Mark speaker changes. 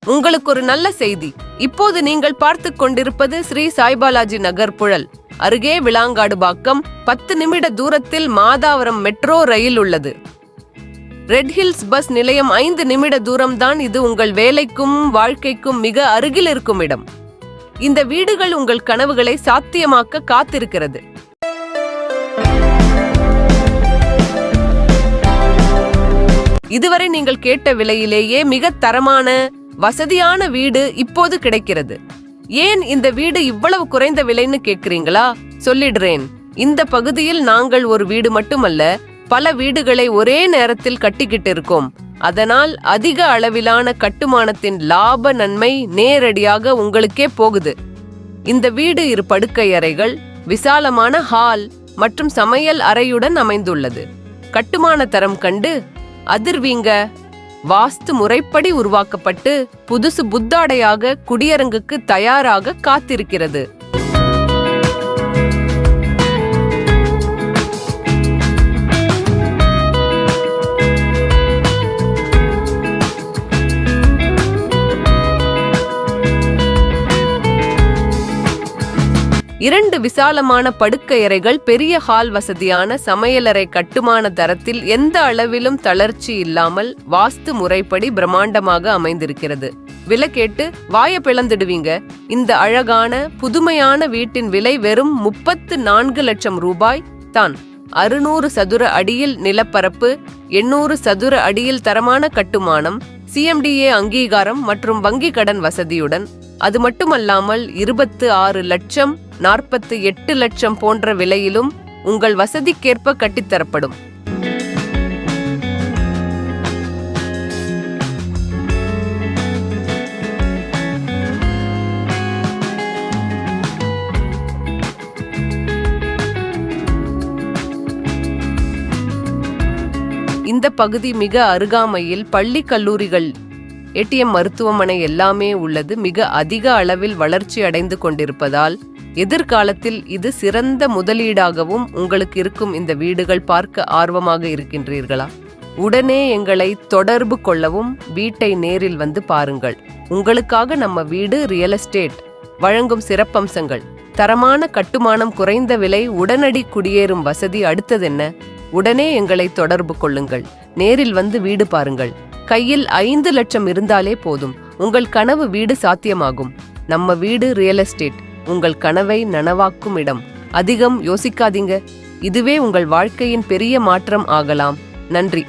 Speaker 1: உங்களுக்கு ஒரு நல்ல செய்தி. இப்போது நீங்கள் பார்த்து கொண்டிருப்பது ஸ்ரீ சாய்பாலாஜி நகர் புழல் அருகே விளாங்காடுபாக்கம். 10 நிமிட தூரத்தில் மாதாவரம் மெட்ரோ ரயில் உள்ளது. ரெட் ஹில்ஸ் பஸ் நிலையம் 5 நிமிட தூரம்தான். இது உங்கள் வேலைக்கும் வாழ்க்கைக்கும் மிக அருகில் இருக்கும் இடம். இந்த வீடுகள் உங்கள் கனவுகளை சாத்தியமாக்க காத்திருக்கிறது. இதுவரை நீங்கள் கேட்ட விலையிலேயே மிக தரமான வசதியான வீடு இப்போது கிடைக்கிறது. ஏன் இந்த வீடு இவ்வளவு குறைந்த விலைன்னு கேட்கிறீங்களா? சொல்லிடுறேன். இந்த பகுதியில் நாங்கள் ஒரு வீடு மட்டுமல்ல, பல வீடுகளை ஒரே நேரத்தில் கட்டிக்கிட்டு இருக்கோம். அதனால் அதிக அளவிலான கட்டுமானத்தின் லாப நன்மை நேரடியாக உங்களுக்கே போகுது. இந்த வீடு 2 படுக்கை அறைகள், விசாலமான ஹால் மற்றும் சமையல் அறையுடன் அமைந்துள்ளது. கட்டுமான தரம் கண்டு அதிர்வீங்க. வாஸ்து முறைப்படி உருவாக்கப்பட்டு புதுசு புத்தாடையாக குடியரங்குக்கு தயாராக காத்திருக்கிறது. இரண்டு விசாலமான படுக்கை அறைகள், பெரிய ஹால், வசதியான சமையலறை கட்டுமான தரத்தில் எந்த அளவிலும் தளர்ச்சி இல்லாமல் வாஸ்து முறைப்படி பிரம்மாண்டமாக அமைந்திருக்கிறது. விலை கேட்டு வாய பிளந்துடுவீங்க. இந்த அழகான புதுமையான வீட்டின் விலை வெறும் 34 லட்சம் ரூபாய் தான். 600 சதுர அடியில் நிலப்பரப்பு, 800 சதுர அடியில் தரமான கட்டுமானம், CMDA அங்கீகாரம் மற்றும் வங்கி கடன் வசதியுடன். அது மட்டுமல்லாமல் 26 லட்சம், 48 லட்சம் போன்ற விலையிலும் உங்கள் வசதிக்கேற்ப கட்டித்தரப்படும். இந்த பகுதி மிக அருகாமையில் பள்ளி, கல்லூரிகள், ATM, மருத்துவமனை எல்லாமே உள்ளது. மிக அதிக அளவில் வளர்ச்சி அடைந்து கொண்டிருப்பதால் எதிர்காலத்தில் இது சிறந்த முதலீடாகவும் உங்களுக்கு இருக்கும். இந்த வீடுகள் பார்க்க ஆர்வமாக இருக்கின்றீர்களா? உடனே எங்களை தொடர்பு கொள்ளவும். வீட்டை நேரில் வந்து பாருங்கள். உங்களுக்காக நம்ம வீடு ரியல் எஸ்டேட் வழங்கும் சிறப்பம்சங்கள்: தரமான கட்டுமானம், குறைந்த விலை, உடனடி குடியேறும் வசதி. அடுத்ததென்ன? உடனே எங்களை தொடர்பு கொள்ளுங்கள். நேரில் வந்து வீடு பாருங்கள். கையில் 5 லட்சம் இருந்தாலே போதும், உங்கள் கனவு வீடு சாத்தியமாகும். நம்ம வீடு ரியல் எஸ்டேட் உங்கள் கனவை நனவாக்கும் இடம். அதிகம் யோசிக்காதீங்க. இதுவே உங்கள் வாழ்க்கையின் பெரிய மாற்றம் ஆகலாம். நன்றி.